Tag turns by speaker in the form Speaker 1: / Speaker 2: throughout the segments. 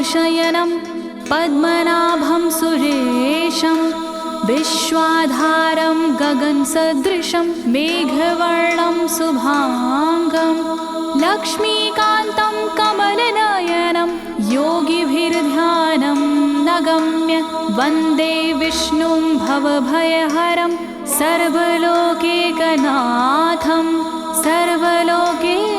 Speaker 1: शयनं पद्मनाभं सुरेशं विश्वाधारं गगनसदृशं मेघवर्णं शुभांगं लक्ष्मीकान्तं कमलनयनं योगिभिर्ध्यानं नगम्य वन्दे विष्णुं भवभयहरं सर्वलोकैकनाथं सर्वलोकैकनाथम्।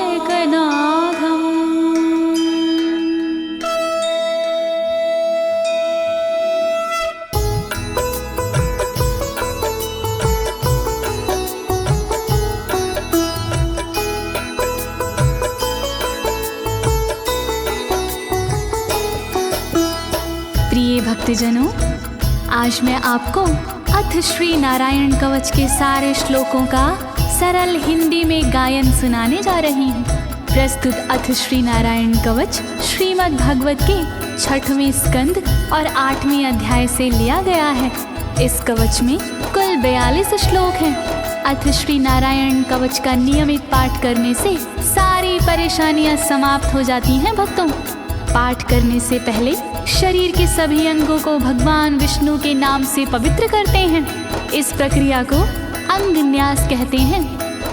Speaker 1: प्रिय भक्तजनों, आज मैं आपको अथ श्री नारायण कवच के सारे श्लोकों का सरल हिंदी में गायन सुनाने जा रही हूँ। प्रस्तुत अथ श्री नारायण कवच श्रीमद् भागवत के 6वें स्कंद और 8वें अध्याय से लिया गया है। इस कवच में कुल 42 श्लोक हैं। अथ श्री नारायण कवच का नियमित पाठ करने से सारी परेशानियां समाप्त हो जाती हैं। भक्तों, पाठ करने से पहले शरीर के सभी अंगों को भगवान विष्णु के नाम से पवित्र करते हैं। इस प्रक्रिया को अंग न्यास कहते हैं।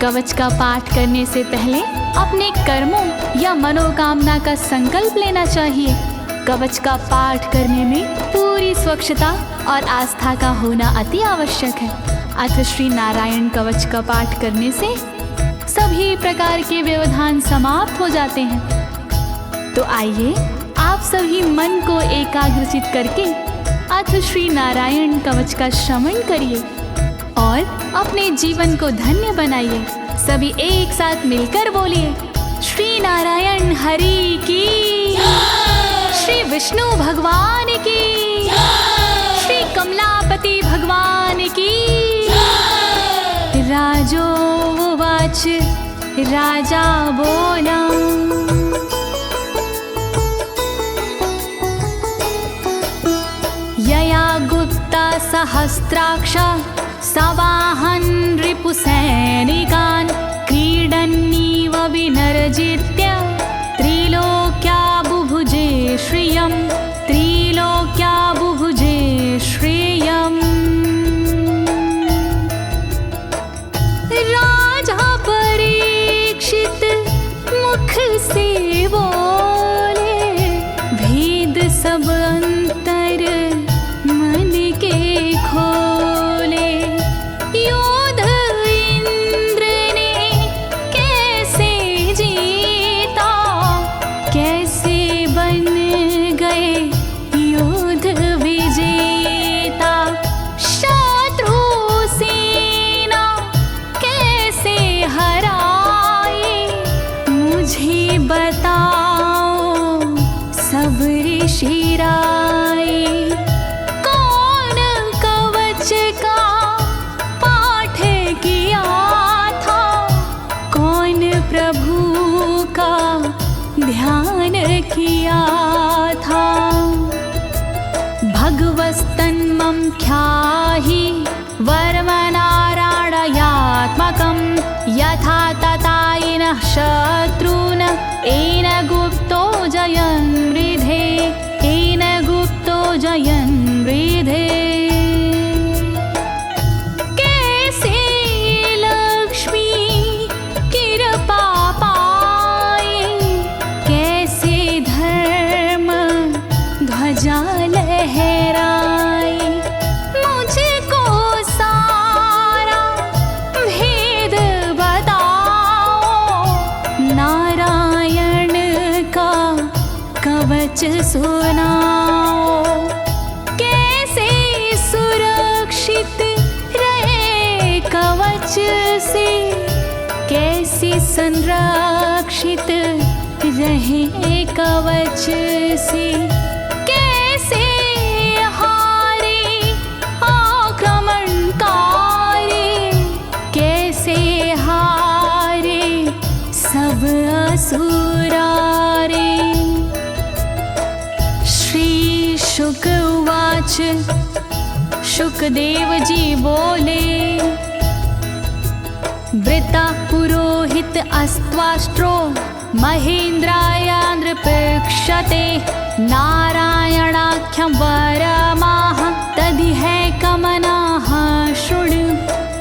Speaker 1: कवच का पाठ करने से पहले अपने कर्मों या मनोकामना का संकल्प लेना चाहिए। कवच का पाठ करने में पूरी स्वच्छता और आस्था का होना अति आवश्यक है। अथ श्री नारायण कवच का पाठ करने से सभी प्रकार के व्यवधान समाप्त हो जाते हैं। तो आइए आप सभी मन को एकाग्रचित करके अथ श्री नारायण कवच का श्रवण करिए और अपने जीवन को धन्य बनाइए। सभी एक साथ मिलकर बोलिए, श्री नारायण हरि की, श्री विष्णु भगवान की, श्री कमलापति भगवान की। राजोवाच, राजा बोला, यया गुप्ता सहस्राक्ष सवाहन रिपुसैनिकान् क्रीडन्नीव विनर्जित्य त्रिलोक्या बुभुजे श्रियं, त्रिलोक्या बुभुजे श्रियम्। राजा परीक्षित मुख से बोले, भेद सब अंतर मन के खोले। योद्ध इंद्र ने कैसे जीता, कैसे बन गए योद्ध विजेता। शत्रु सेना कैसे हराए, मुझे बताओ सब ऋषि राय। कौन कवच का पाठ किया था, कौन प्रभु का ध्यान किया था। भगवस्तन्मं ख्याहि वर्मनारायणात्मकं यथा तथा येन शत्रून् येन गुप्तो जयन् मृधे, येन गुप्तो जयन् मृधे। कैसे लक्ष्मी कृपा पाए, कैसे धर्म ध्वजा लहराए। मुझको सारा भेद बताओ, नारायण का कवच सुनाओ। कैसे सुरक्षित रहे कवच से, कैसे संरक्षित रहे कवच से। कैसे हारे आक्रमणकारी, कैसे हारे सब असुरारे। श्री शुक उवाच, शुकदेव जी बोले, वृता पुरोहित अस्त्वाष्ट्रो महेन्द्राय नृपक्षते नारायणाख्यं वरमाह तदिह कमनाः शृणु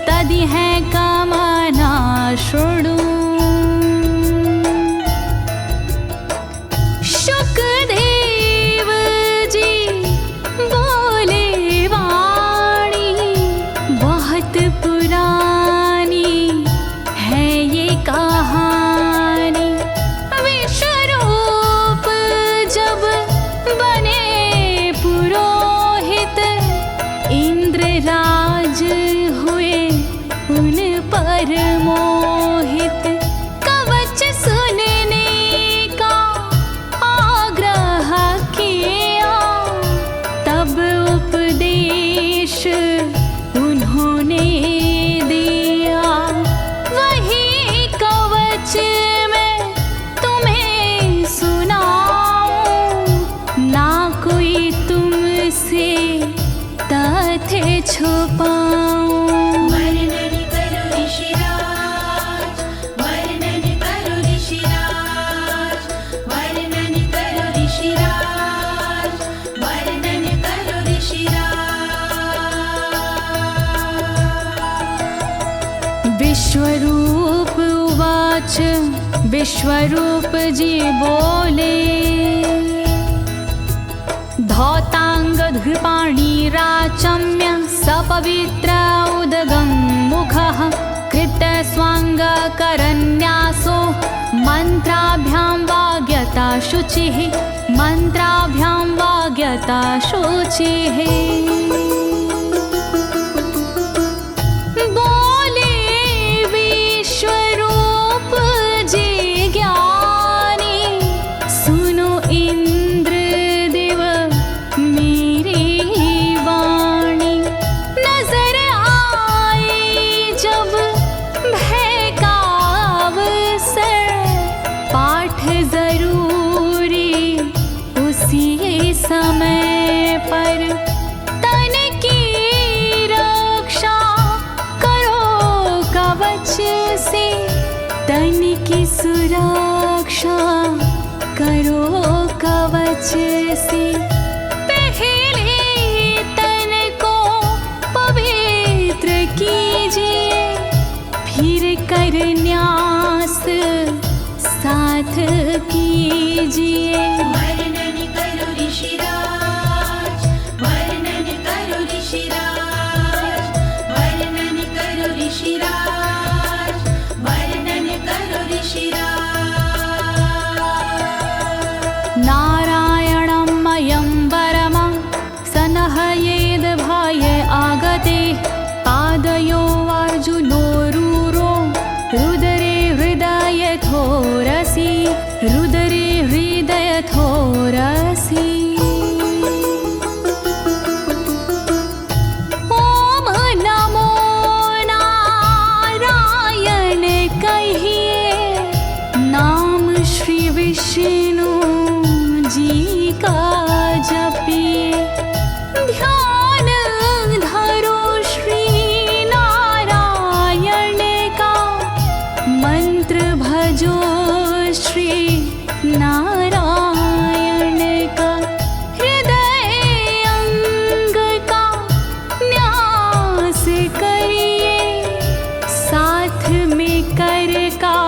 Speaker 1: तदिह कमना शृणु। शुकदेव जी बोले वाणी बहुत पुरानी है ये कहानी। विश्वरूप जब बने पुरोहित इंद्रराज हुए उन पर मोहित। कवच सुनने का आग्रह किया तब उपदेश उन्होंने दिया। वही कवच मैं तुम्हें सुनाऊं ना कोई तुमसे तथ्य छुपाऊं।
Speaker 2: वर्णन करो ऋषिराज, वर्णन करो ऋषिराज, वर्णन करो ऋषिराज, वर्णन करो ऋषिराज।
Speaker 1: विश्वरूप उवाच विश्वरूप जी बोले। धौताङ्गधृपाणिराचम्य सपवित्र उदगं मुखः कृतस्वाङ्गकरन्यासो मन्त्राभ्यां वाग्यता शुचिः मन्त्राभ्यां वाग्यता शुचिः। बोले विश्वरूप जी ज्ञानी सुनो इंद्रदेव मेरी वाणी। नजर आई जब भय का अवसर पाठ जरूरी उसी समय पर। तन की रक्षा करो कवच से तन की सुरक्षा करो कवच से। पहले तन को पवित्र कीजिए फिर कर न्यास साथ कीजिए।
Speaker 2: वर्णन करो ऋषिराज, वर्णन करो ऋषिराज, वर्णन करो ऋषिराज, वर्णन करो ऋषिराज।
Speaker 1: नारायणं मयं वरमं सनहयेद भाय आगते। पादयो अर्जुनोरूरो रुदरे हृदयथोरसि रुदरे हृदयथोरसि। ओम नमो नारायण कहिए नाम श्री विष्णु जी का जपिए। ध्यान धरो श्री नारायण का मंत्र भजो श्री नारायण का। हृदय अंग का न्यास करिए साथ में कर का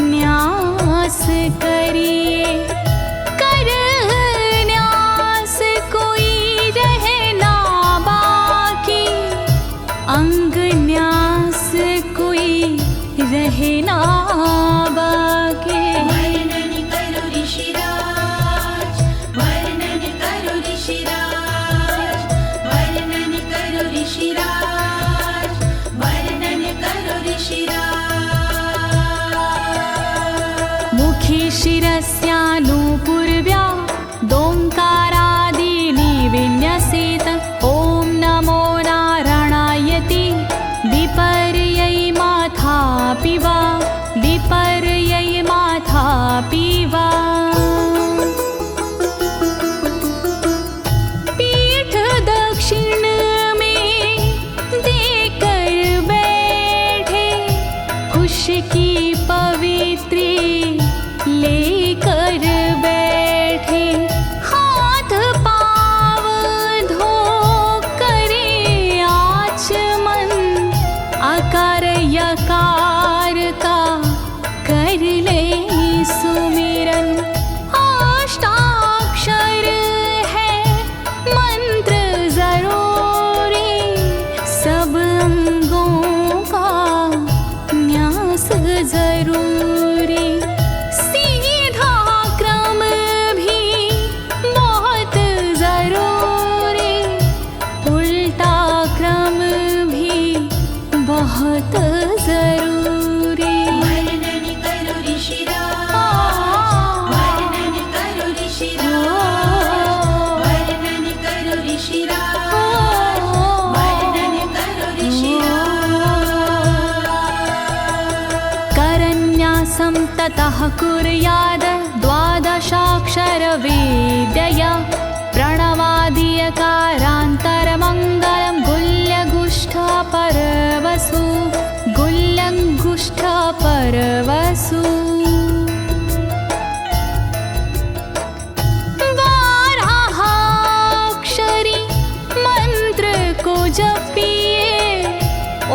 Speaker 1: न्यास करिए। कर न्यास कोई रहना बाकी अंग न्यास कोई रहना बाकी।
Speaker 2: वर्णन करो ऋषिराज, वर्णन करो ऋषिराज, वर्णन करो ऋषिराज, वर्णन करो ऋषिराज।
Speaker 1: मुखी शिरस्यानुपूर्व्या दोङ्कारादीनि विन्यसेत। ॐ नमो नारायणेति विपर्यै माथापि वा विपर्यै माथापि वा। पीठ दक्षिण में देकर बैठे खुश की पवित्री लेकर बैठे। ततः कुर्याद द्वादशाक्षरविद्यया प्रणवादियकारान्तरमङ्गलं गुल्यगुष्ठपरवसु गुल्यगुष्ठपरवसु बारहाक्षरी मंत्र को जपिए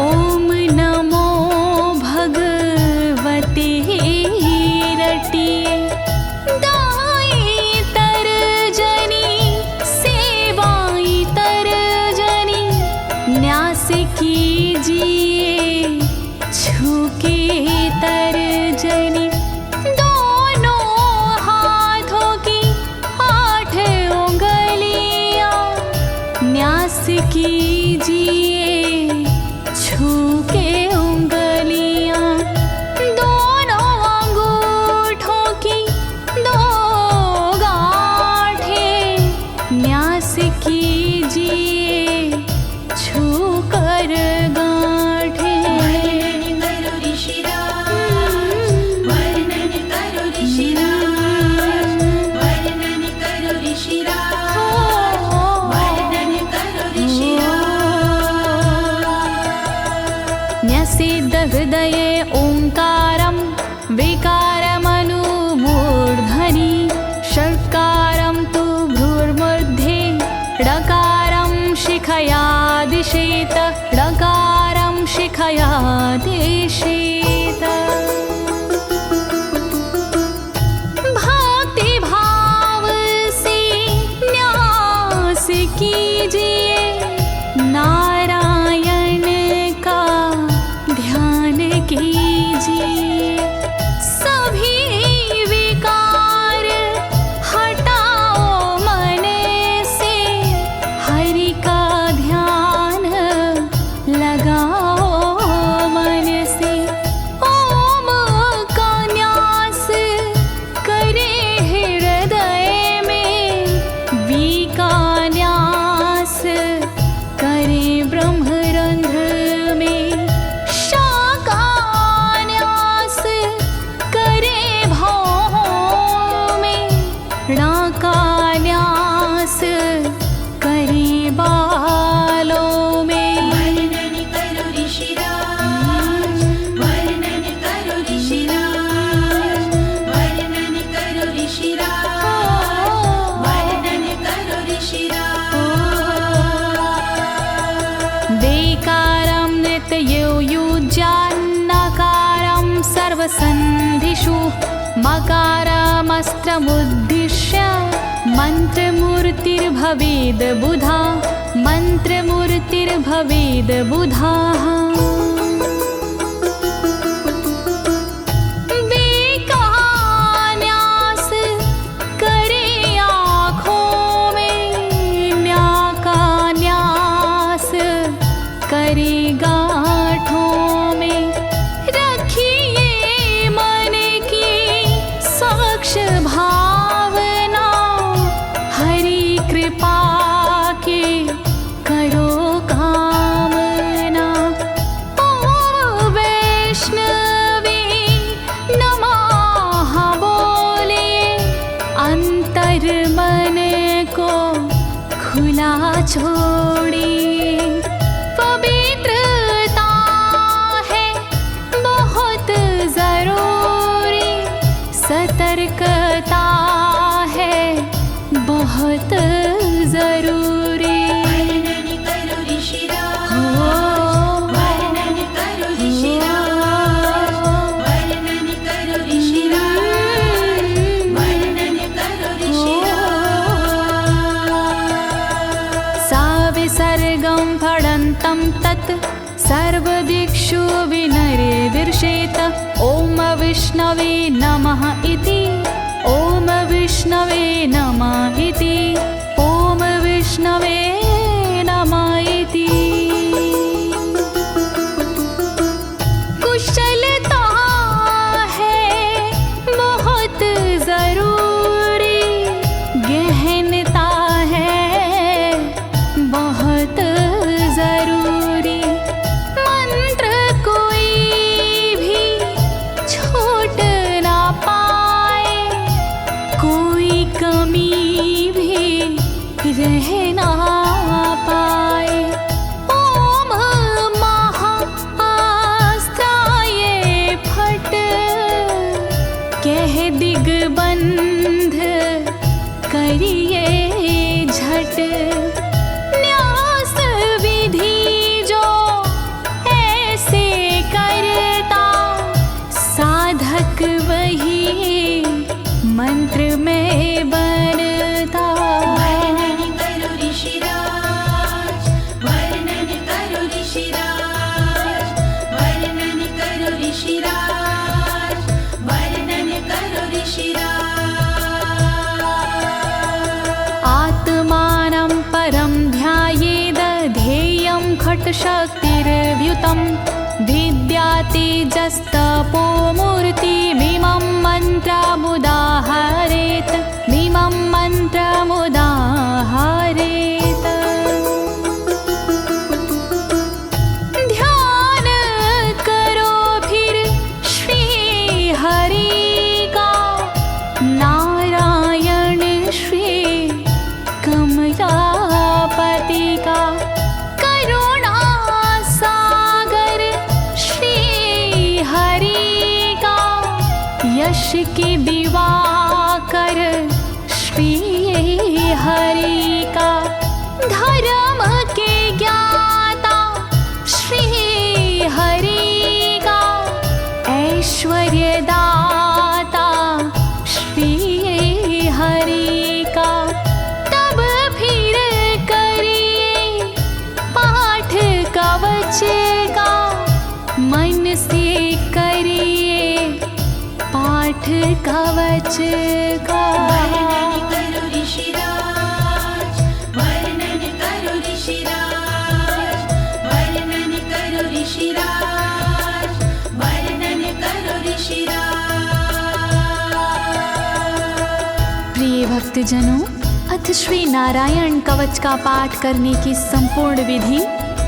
Speaker 1: ओम नमो भगवते रटिए दाई तरजनी सेवाई तरजनी न्यास कीजिए छूके तरजनी दोनों हाथों की 8 उंगलियां न्यास कीजिए छूके उंगलियां दोनों अंगूठों की 2 गांठें न्यास कीजिए छूकर गांठें।
Speaker 2: वर्णन करो ऋषिराज, वर्णन करो ऋषिराज, वर्णन करो ऋषिराज, वर्णन करो ऋषिराज।
Speaker 1: न्यसेद हृदये ओंकारं विकारमनुमूर्धनि षट्कारं तु भ्रूर्मध्ये ड़कारं शिखया दिशेत ड़कारं शिखया दिशेत। भक्ति भाव से न्यास कीजिए नारायण का ध्यान कीजिए सभी विकार हटाओ मन से हरि का ध्यान लगाओ मन से ओम का न्यास करे हृदय में वी का न्यास करे ब्रह्मरंध्र में शा का न्यास करे भौहों में णा का न्यास करे बालों में।
Speaker 2: वर्णन करो ऋषिराज, वर्णन करो ऋषिराज, वर्णन करो ऋषिराज, वर्णन करो ऋषिराज।
Speaker 1: देकारं नित्ययुज्यान्नकारं सर्वसन्धिषु मकारमस्त्रमुद्दिश्य मन्त्रमूर्तिर्भवेद् बुधा मन्त्रमूर्तिर्भवेद् बुधाः। न्यास करे आँखों में न्या का न्यास करे गांठों में रखिए मन की साक्ष भावना हरि कृपा के करो कामना। ओम वैष्णवे नमः बोले अंतर मन को खुला छोड़िए पवित्रता है बहुत जरूरी सतर्कता है बहुत जरूरी।
Speaker 2: वर्णन करो ऋषिराज, वर्णन करो ऋषिराज, वर्णन करो ऋषिराज, वर्णन करो ऋषिराज।
Speaker 1: सा विसर्गं फडन्तं तत् सर्वदिक्षु विनिर्दिशेत ओम विष्णवे नमः इति ओम विष्णवे नमः इति ओम विष्णवे नमः इति। कुशलता है बहुत जरूरी गहनता है बहुत जरूरी मंत्र कोई भी छोट ना कह ना पाए। ओम महाअस्त्राय फट, कह दिग्बंध करिए झट। न्यास विधि जो ऐसे करता, साधक वही मंत्र में बनता।
Speaker 2: वर्णन करो ऋषिराज, वर्णन करो ऋषिराज, वर्णन करो ऋषिराज, वर्णन करो ऋषिराज।
Speaker 1: आत्मानं परं ध्यायेद ध्येयं खट्शक्तिर्व्युतं। विद्या तेजस्तपो मूर्तिमिमं मन्त्रमुदाहरेत्, मिमं मन्त्रमुदाहरेत्। ध्यान करो फिर श्री हरि का, नारायण श्री कमलापति का। करुणा सागर श्री हरि का, यश के दिवाकर श्री हरि का। धर्म के ज्ञाता श्री हरि का, ऐश्वर्य दाता श्री हरि का। तब फिर करिए पाठ कवच का, मन से करिए पाठ कवच का।
Speaker 2: वर्णन करो ऋषिराज, वर्णन करो ऋषिराज, वर्णन करो ऋषिराज, वर्णन करो ऋषिराज।
Speaker 1: प्रिय भक्तजनों, अथ श्री नारायण कवच का पाठ करने की संपूर्ण विधि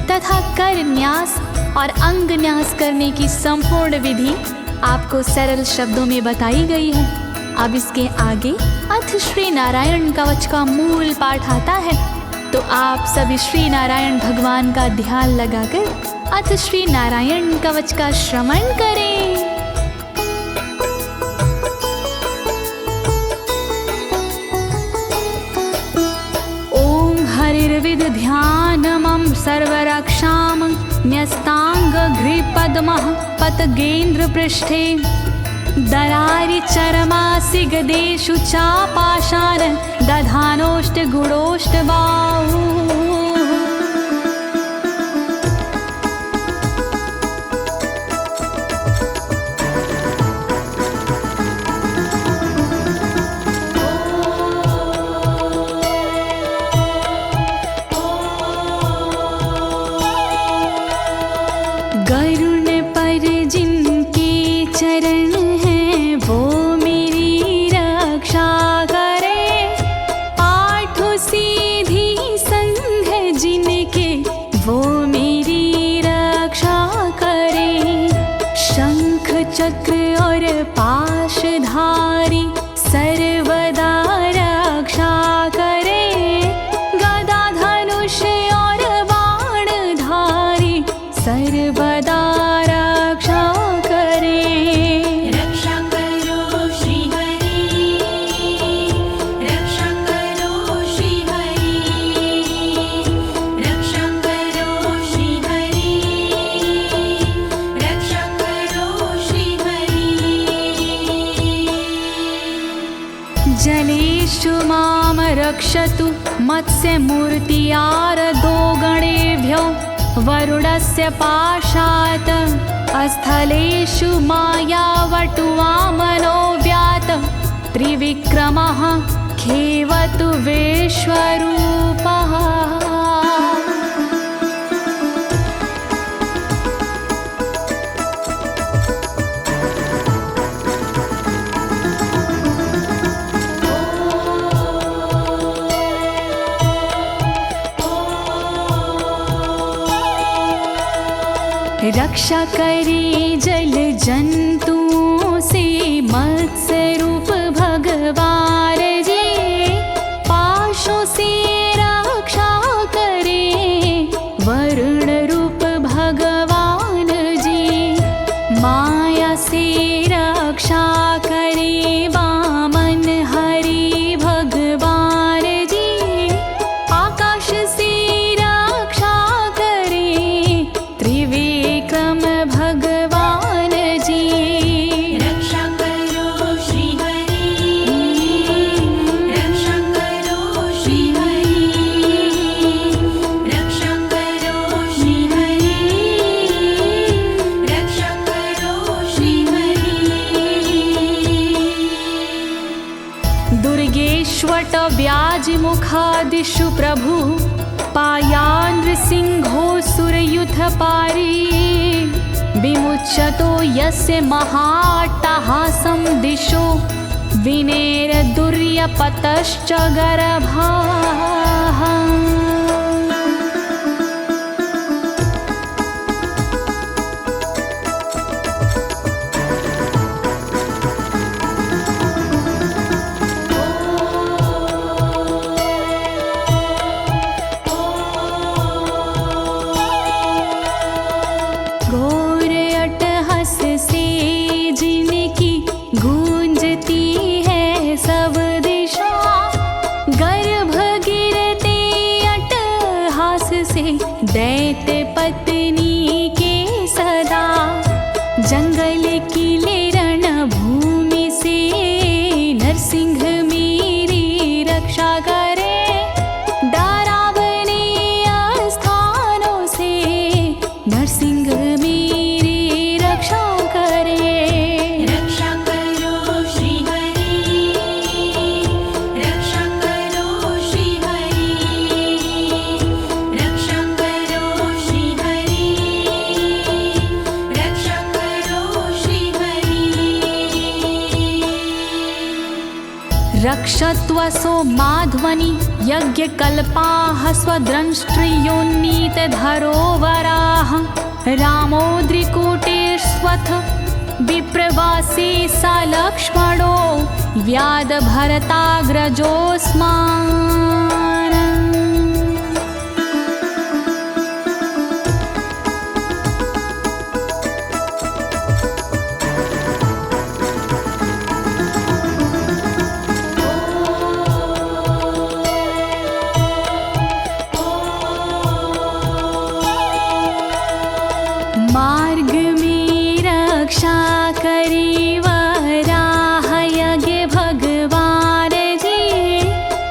Speaker 1: तथा कर न्यास और अंग न्यास करने की संपूर्ण विधि आपको सरल शब्दों में बताई गई है। अब इसके आगे अथ श्री नारायण कवच का मूल पाठ आता है, तो आप सभी श्री नारायण भगवान का ध्यान लगाकर अथ श्री नारायण कवच का श्रवण करें। ओम हरिर्विद ध्यानमं सर्वरक्षां न्यस्ताङ्घ्रिपद्मः पतगेन्द्र पृष्ठे। दरारि चरमासि गदेषु चापाशान दधानोष्टगुणोष्टबाहु। गरुण पर जिनके चरण हैं वो मेरी रक्षा करे। आठों सीधी संग जिनके वो मेरी रक्षा करे। शंख चक्र और पाशधारी सर्वदा रक्षा करे। गदा धनुष और बाणधारी सर्वदा रक्षा करे।
Speaker 2: रक्षा करो श्री हरि, रक्षा करो श्री हरि, रक्षा करो श्री हरि, रक्षा करो श्री हरि।
Speaker 1: जलेषु मां रक्षतु मत्स्यमूर्तियारदो गणेभ्यो। वरुणस्य पाशात् स्थलेषु मायावटुवामनो व्यात। त्रिविक्रमः खेवतु विश्वरूपः। रक्षा करे जल जंतुओं से मत्स्य रूप भगवान जी। पाशों से दिशु प्रभु पायानृसिंहोऽसुरयुथपारी विमुच्यतो यस्य महाट्टहासं दिशो विनेरदुर्यपतश्च गर्भाः। दैत्य पत्नी के सदा जंगल किले रणभूमि से नरसिंह मेरी रक्षा करे। डरावने स्थानों से नरसिंह मेरी रक्षा करे।
Speaker 2: रक्षा करो श्री हरि, रक्षा करो श्री हरि, रक्षा करो श्री हरि, रक्षा करो श्री हरि।
Speaker 1: रक्षत्वसो माध्वनि यज्ञकल्पाः स्वद्रंष्ट्रियोन्नीतधरोवराः रामोद्रिकूटेष्वथ विप्रवासी स लक्ष्मणो व्याधभरताग्रजोऽस्मान्। मार्ग में रक्षा करी वराह यज्ञ भगवान जी,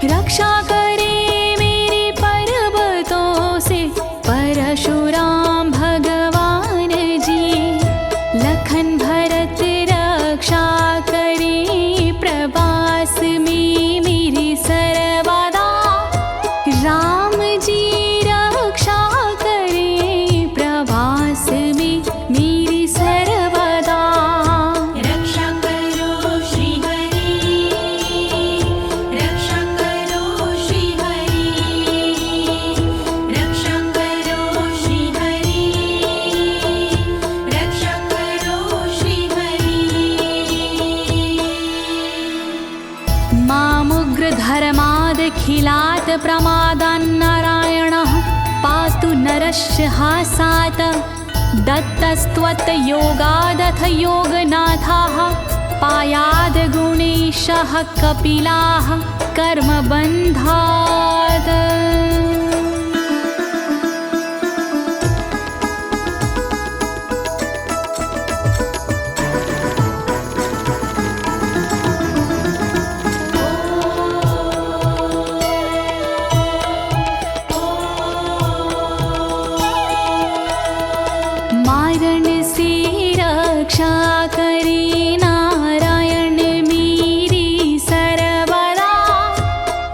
Speaker 1: रक्षा करे मेरे पर्वतों से परशुराम भगवान जी। लखन भरत रक्षा करे प्रवास में मेरी सर्वदा, राम जी रक्षा करे प्रवास में मेरी सर्वदा।
Speaker 2: रक्षा करो श्री हरि, रक्षा करो श्री हरि, रक्षा करो श्री हरि, रक्षा करो श्री हरि।
Speaker 1: मामुग्रधर्मादखिलात् प्रमादान्नारायणः पातु नरस्य हासात्। दत्तस्त्वत्योगादथ योगनाथाः पायाद् गुणेशः कपिलाः कर्मबन्धात्। मारण से रक्षा करे नारायण मेरी सर्वदा,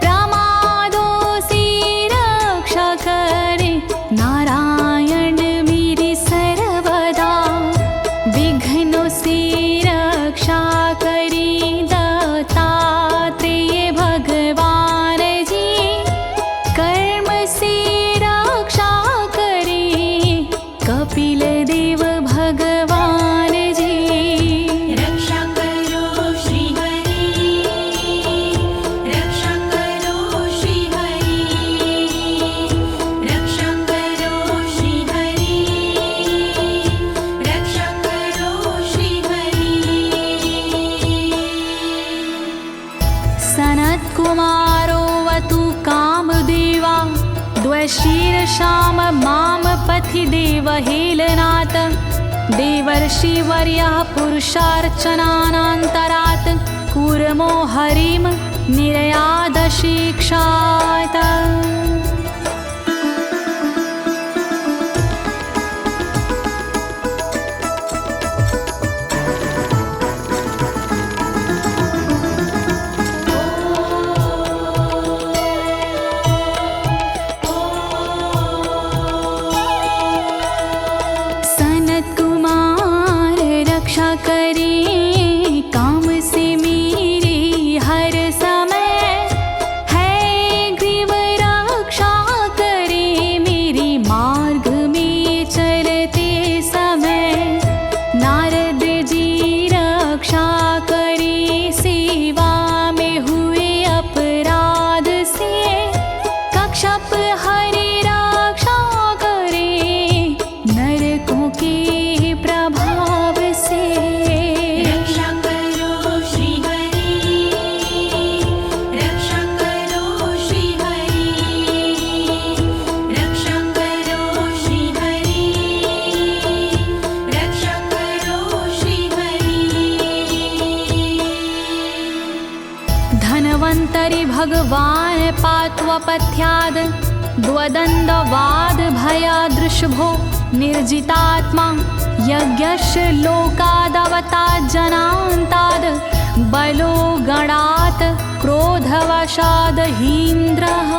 Speaker 1: प्रमादों से रक्षा करे नारायण मेरी सर्वदा। विघ्नों से रक्षा करे दत्तात्रेय भगवान जी, कर्म से रक्षा करे कपिल देव भगवान जी।
Speaker 2: रक्षा करो श्री हरि, रक्षा करो श्री हरि, रक्षा करो श्री हरि, रक्षा करो श्री हरि।
Speaker 1: सनत्कुमारोऽवतु कामदेवा द्वशीर्षाम माम पथि देवहेलनात्। देवर्षिवर्यः पुरुषार्चनानन्तरात् कूर्मो हरिं निर्यादशिक्षात्। भगवान् पात्वपथ्याद् द्वदण्डवाद भयादृशभो निर्जितात्मा यज्ञस्य लोकादवतात् जनान्ताद् बलो गणात् क्रोधवशाद् हीन्द्रः।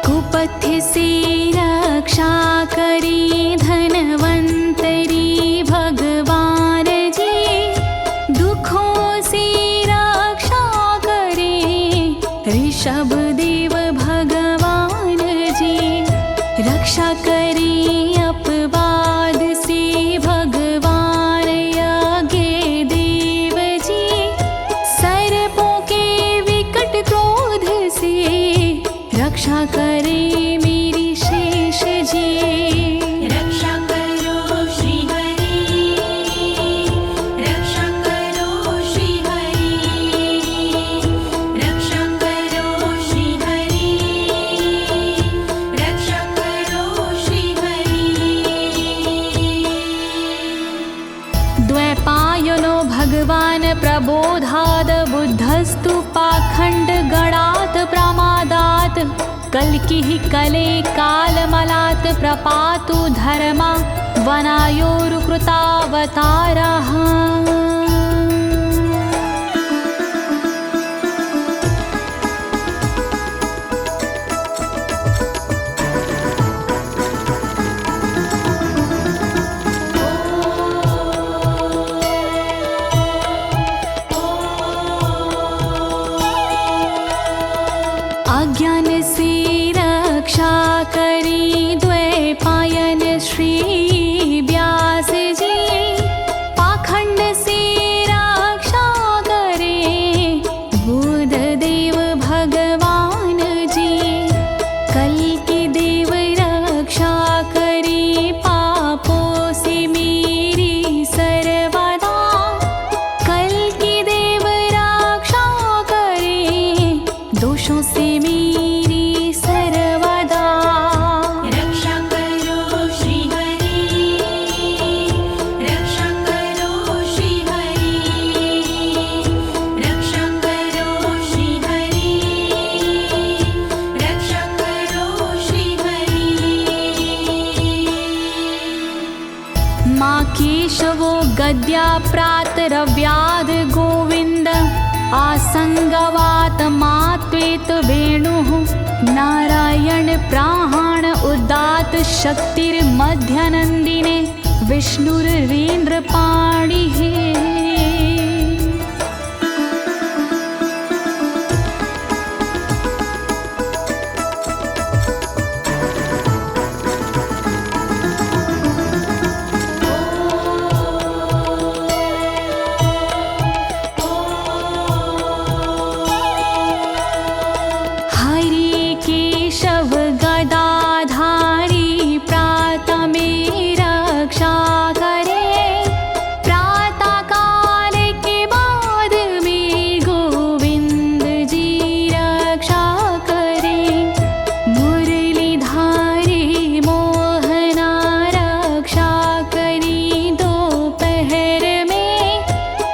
Speaker 1: कुपथ्य से रक्षा करी धनवंतरी भगवान जी, दुखों से रक्षा करे ऋषभ देव भगवान जी। रक्षा करे अपवाद से भगवान यज्ञ देव जी, सर्पों के विकट क्रोध से रक्षा करे मेरी शेष जी।
Speaker 2: रक्षा करो श्री हरि, रक्षा करो श्री हरि, रक्षा करो श्री हरि, रक्षा करो श्री हरि।
Speaker 1: द्वैपायनो भगवान् प्रबोधाद् बुद्धस्तु पाखण्ड गणात् प्रमादात् कल्किः कले कालमलात् प्रपातु धर्मा वनायोरुकृतावतारः। अज्ञान से रक्षा करी द्वैपायन श्री व्यास जी, पाखंड से रक्षा करे बुध देव भगवान जी। कल्कि देव रक्षा करी पापों से मेरी सर्वदा, कल्कि देव रक्षा करे दोषों से मेरी सर्वदा।
Speaker 2: रक्षा करो श्री हरि, रक्षा करो श्री हरि, रक्षा करो श्री हरि, रक्षा करो श्री हरि।
Speaker 1: माँ केशवो गद्या प्रातरव्याद गोविन्द, आसंगवात मात्वेत वेणुः नारायण प्राण उदात शक्तिर्मध्यनन्दिने विष्णुरेन्द्रपाणिः। हरि केशव गदाधारी प्रातमे रक्षा करे, प्रातः काल के बाद में गोविंद जी रक्षा करे। मुरलीधारी मोहना रक्षा करी दोपहर में,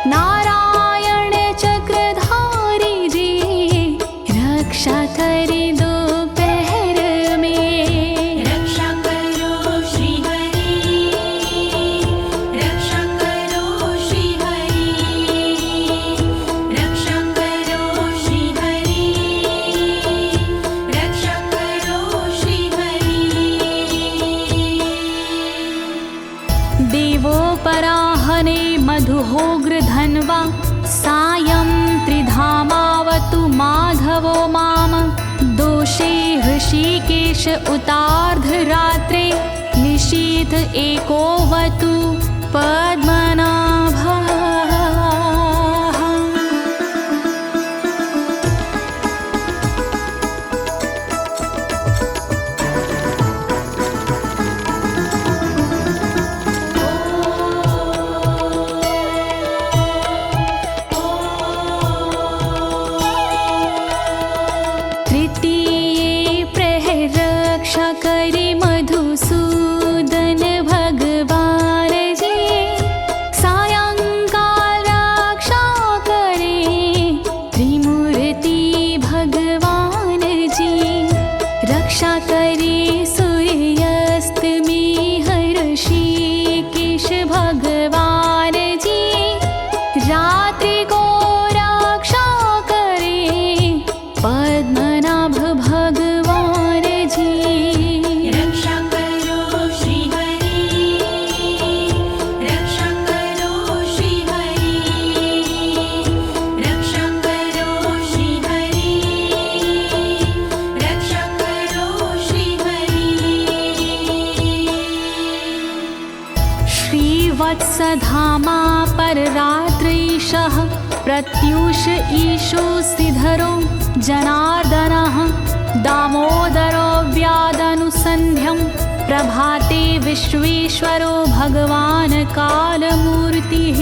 Speaker 1: नारायण चक्रधारी जी रक्षा करे दोपहर में।
Speaker 2: रक्षा करो श्री हरि, रक्षा करो श्री हरि, रक्षा करो श्री हरि, रक्षा करो श्री हरि।
Speaker 1: देवोपराहने मधुहोग्र धन्वा, सायं त्रिधामावतु माधवो माम। दोषे ऋषिकेश उतार्धरात्रे, निशीथ एकोवतु पद्मनाभः। धामा पर रात्रीशः प्रत्यूष ईशो सिधरो जनार्दनः दामोदरो व्यादनुसन्ध्यं प्रभाते विश्वेश्वरो भगवान् कालमूर्तिः।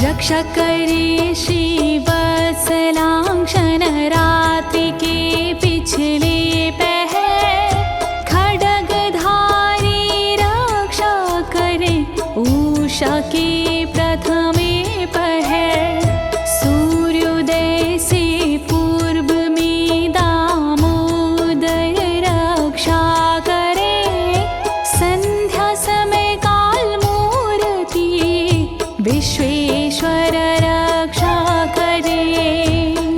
Speaker 1: रक्षा करे श्रीवत्सलांक्षण रात्रि के पिछले पहर खड्गधारी रक्षा करे उषा के प्रथमे पहर सूर्योदय से पूर्व में दामोदर रक्षा करे संध्या समय काल मूर्ति विश्वेश्वर रक्षा करे।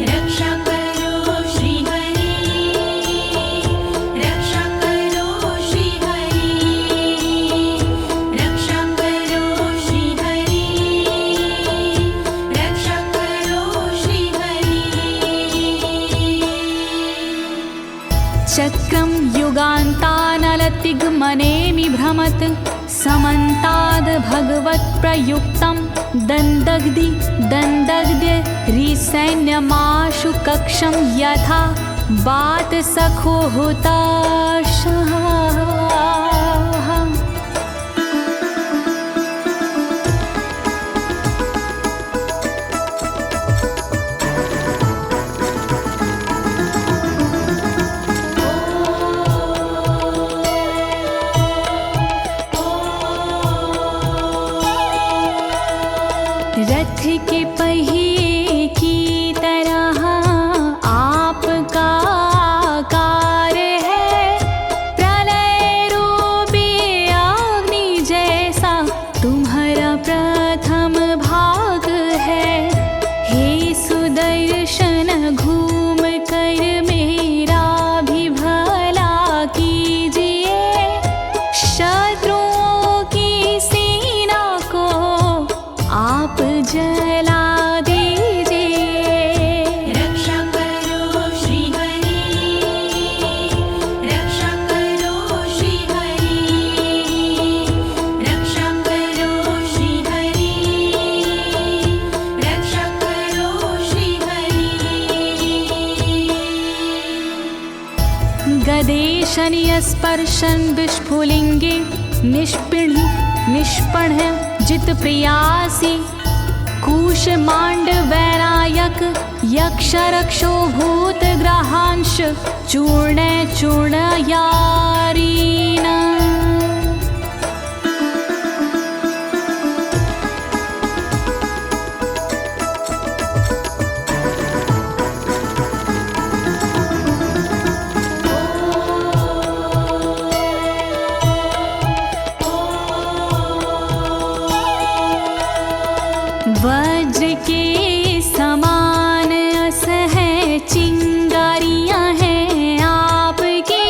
Speaker 2: रक्षा करो श्री हरि, रक्षा करो श्री हरि, रक्षा करो श्री हरि, रक्षा करो श्री हरि।
Speaker 1: चक्रं युगान्तानलतिग्मनेमि भ्रमत् समन्ताद् भगवत्प्रयुक्तं दन्दग्ध्य रिसैन्यमाशु कक्षं यथा वातसखो हुताशः। रथ के पहिए की तरह आपका आकार है, प्रलय रूपी अग्नि जैसा तुम्हारा प्रथम भाग है। हे सुदर्शन घूम कर मेरा भी भला कीजिए, शत्रुओं की सेना को आप जला दीजिए।
Speaker 2: रक्षा करो श्री हरि, रक्षा करो श्री हरि, रक्षा करो श्री हरि, रक्षा करो श्री हरि।
Speaker 1: गदेशनीय स्पर्शन विस्फुलिंगे निष्पण जित प्रियासी कुश मांड वैरायक यक्ष रक्षो भूत ग्रहांश चूर्ण यारीना। वज्र के समान असह चिंगारियां हैं आपकी,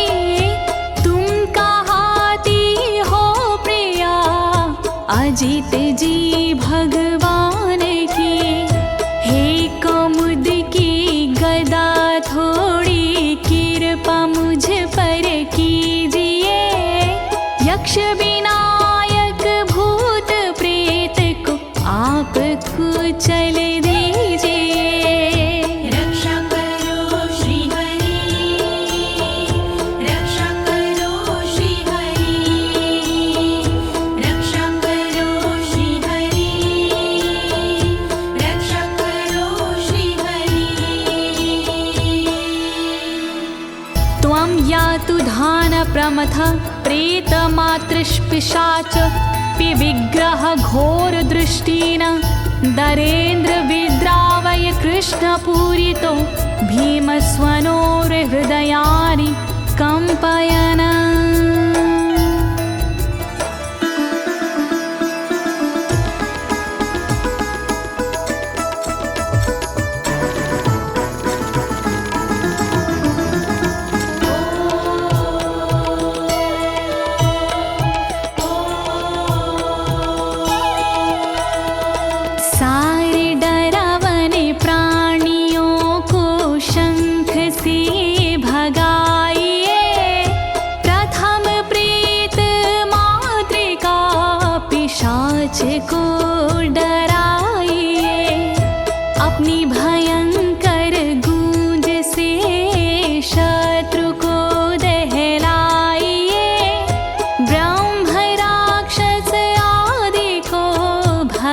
Speaker 1: तुम कहाती हो प्रिया अजित जी भगवान की। हे कमुद की गदा थोड़ी कृपा मुझ पर कीजिए, यक्ष विनायक भूत प्रेत को आप कुचल दीजिए।
Speaker 2: रक्षा करो श्री हरि, रक्षा करो श्री हरि, रक्षा करो श्री हरि, रक्षा करो श्री हरि।
Speaker 1: त्वं यातु धान प्रमथ प्रेत मातृपिशाच विग्रह घोर दृष्टिन दरेन्द्र विद्रावय कृष्ण पूरितो भीमस्वनोर हृदयानि कंपयन।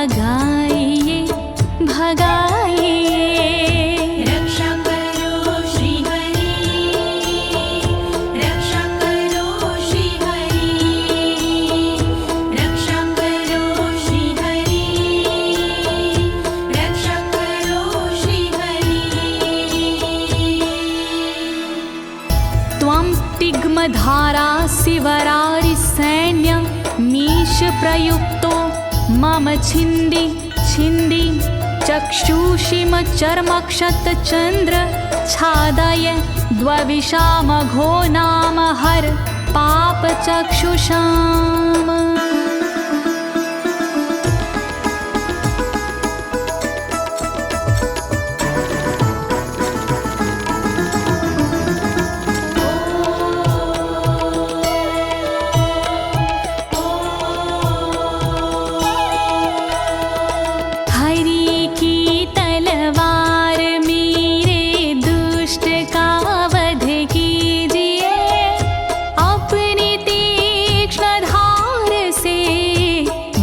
Speaker 1: भगाइए भगाइए।
Speaker 2: रक्षा करो श्री हरि, रक्षा करो श्री हरि, रक्षा करो श्री हरि, रक्षा करो श्री हरि।
Speaker 1: त्वं तिग्मधारा शिवरारि सैन्य मीश प्रयुक्तो मम छिन्दी छिन्दी चक्षुषीम चर्मक्षतचन्द्र छादय द्वविषामघो नाम हर पापचक्षुषाम्।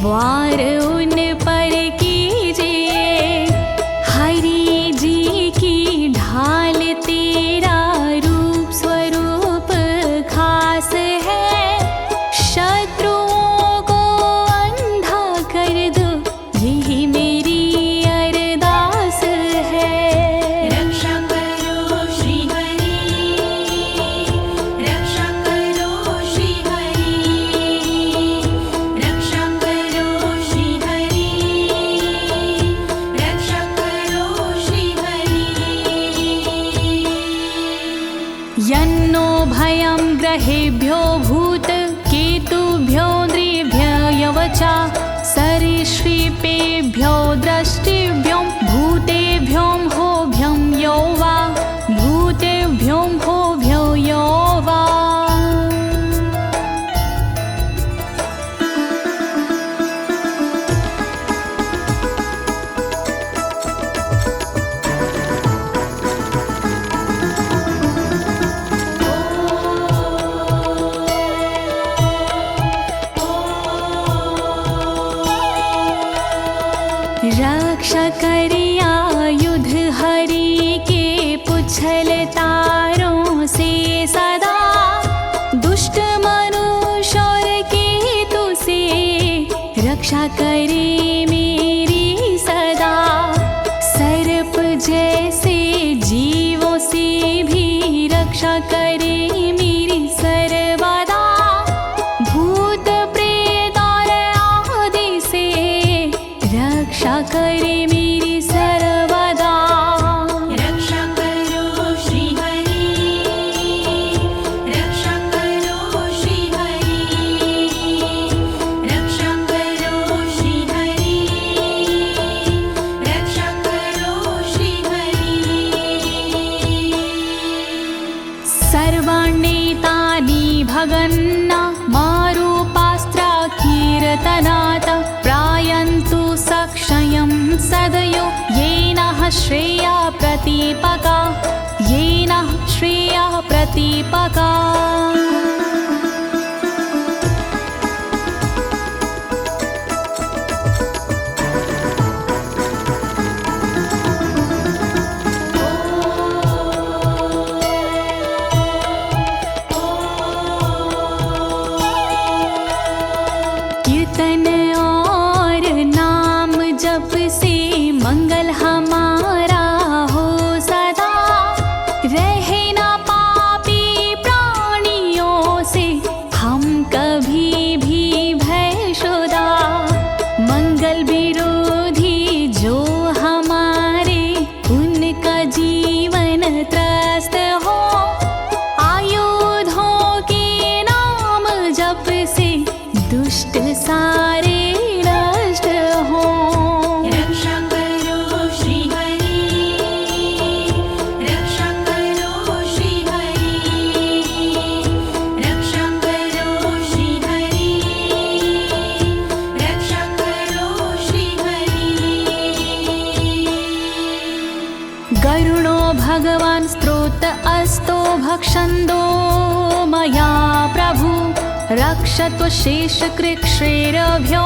Speaker 1: वार उन पर कीजिए, हरि जी की ढाल तेरा रूप स्वरूप खास है, शत्रुओं को अंधा कर दो यही मेरी अरदास है।
Speaker 2: रक्षा करो श्री हरि, रक्षा करो श्री हरि, रक्षा करो श्री हरि, रक्षा करो श्री हरि।
Speaker 1: यन्नो भयं ग्रहेभ्यो भूत केतुभ्यो नृभ्ययवचा सरीसृपेभ्यो दृष्टिभ्यो भूतेभ्यो होभ्यं यो वा भूतेभ्यो होभ्यो यो वा। रक्षा करिया युद्ध हरि के पुछल तारों से सदा, दुष्ट मनुष्य और केतु से रक्षा करे मेरी सदा। सर्प जैसे जीवों से भी रक्षा करे मेरी सर्वदा, भूत प्रेत और आदि से रक्षा करे मेरी सर्वदा।
Speaker 2: रक्षा करो श्री हरि, रक्षा करो श्री हरि, रक्षा करो श्री हरि, रक्षा करो श्री हरि।
Speaker 1: सर्वाण्येतानि भगन्ना मारूपास्त्रा कीर्तनात् प्रायन्तु सक्षयं सदयो येन श्रेया प्रतीपका, येन श्रेया प्रतीपका। कीर्तन और नाम जप से मंगल हमारा हो सदा, रहे ना पापी प्राणियों से हम कभी भी भयशुदा। मंगल विरोधी जो हमारे उनका जीवन त्रस्त हो, आयुधों के नाम जप से दुष्ट सारे नष्ट हो।
Speaker 2: रक्षा करो श्री हरि, रक्षा करो श्री हरि, रक्षा करो श्री हरि, रक्षा करो श्री हरि।
Speaker 1: गरुणो भगवान् स्तोत्र अस्तो भक्षन्दो मया प्रभु, रक्षत्व शेषकृच्छ्रेरभ्यो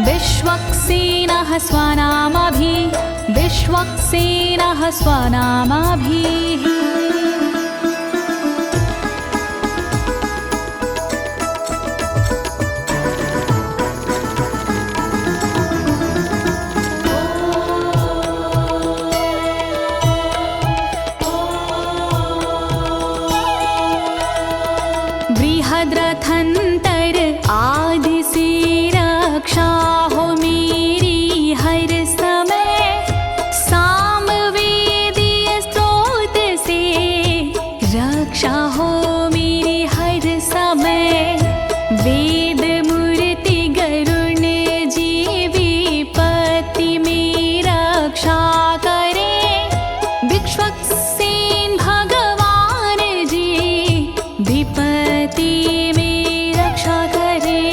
Speaker 1: विश्वक्सेनः स्वनामभिः बृहद्रथंतर आदि से रक्षा हो मेरी हर समय, सामवेदीय स्रोत से रक्षा हो मेरी हर समय। वेद मूर्ति गरुण जी विपत्ति में रक्षा करे, विश्वक्सेन भगवान जी विपत्ति में रक्षा करे।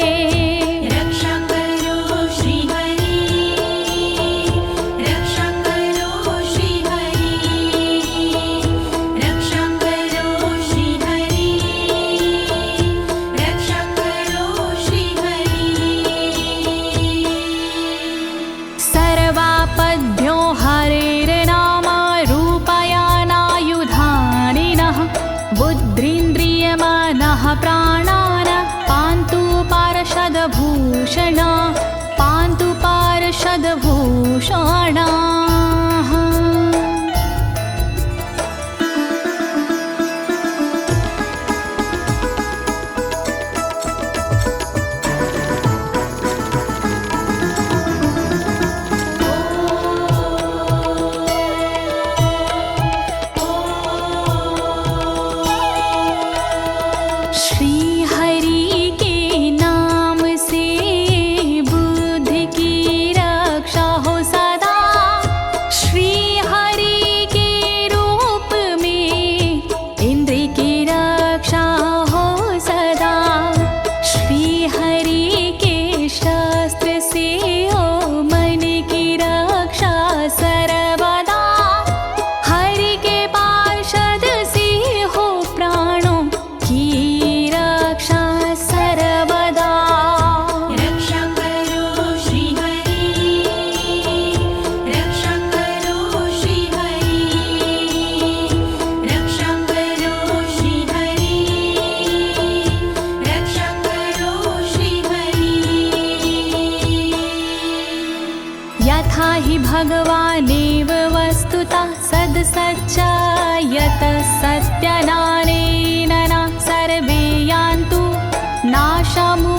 Speaker 2: रक्षा करो श्री हरि, रक्षा करो श्री हरि, रक्षा करो श्री हरि, रक्षा करो श्री हरि।
Speaker 1: सर्वापद्भ्यो हरेर्नाम रूपयानायुधानिनः, बुद्धिन्द्रियमनः प्राणान् पान्तु पार्षदभूषण, पान्तु पार्षदभूषणाः। श्री हरि के नाम से बुद्धि की रक्षा हो सदा, श्री हरि के रूप में इंद्रिय की रक्षा हो सदा, श्री हरि के शस्त्र से हो मन की रक्षा सर्वदा, हरि के पार्षद से हो प्राणों की रक्षा सर्वदा।
Speaker 2: रक्षा करो श्री हरि, रक्षा करो श्री हरि, रक्षा करो श्री हरि, रक्षा करो श्री हरि।
Speaker 1: यथा हि भगवानेव वस्तुतः सद्सच्चायतः सत्यनानेन न सर्वे यान्तु नाशमुपाद्रवाः,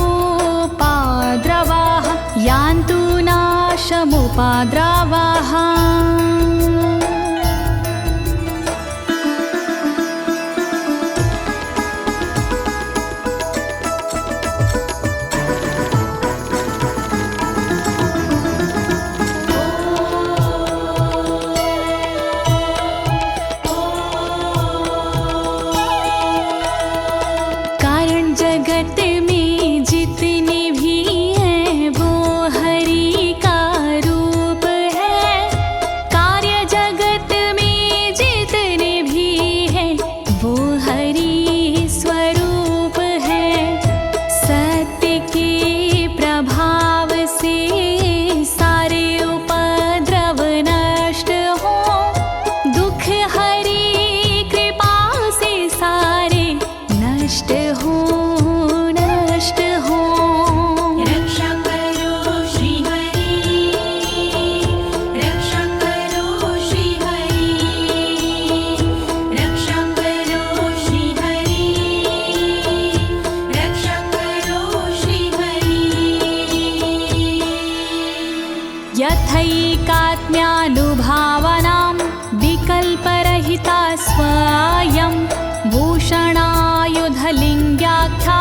Speaker 1: यान्तु नाशमुपाद्रवाः। कारण जगत में जितने भी हैं वो हरि का रूप है, कार्य जगत में जितने भी हैं वो हरि स्वरूप है। सत्य के प्रभाव से सारे उपद्रव नष्ट हो, दुख हरि कृपा से सारे नष्ट हो, नष्ट हो।
Speaker 2: रक्षा करो श्री हरि, रक्षा करो श्री हरि, रक्षा करो श्री हरि, रक्षा करो श्री हरि।
Speaker 1: यथैकात्म्यानुभावनां विकल्परहिता स्वयं भूषणायुधलिङ्ग्याख्या,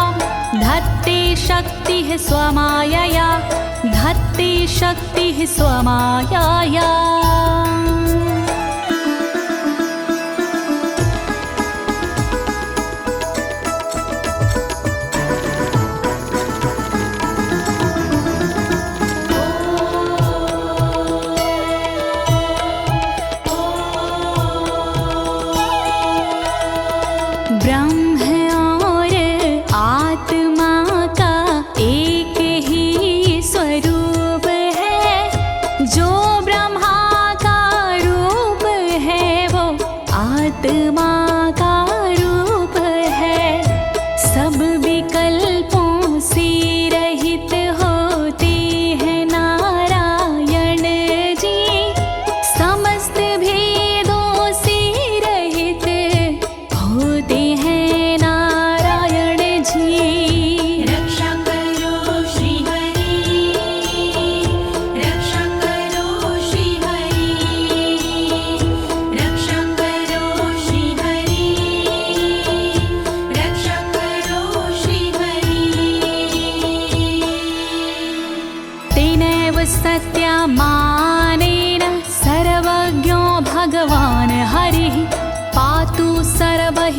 Speaker 1: धत्ते शक्तिः स्वमायया, धत्ते शक्तिः स्वमायया। ब्रह्म और आत्मा का एक ही स्वरूप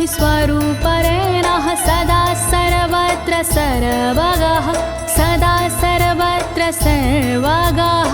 Speaker 1: हि स्वरूपरेणः सदा सर्वत्र सर्वगः सदा सर्वत्र सर्वगः।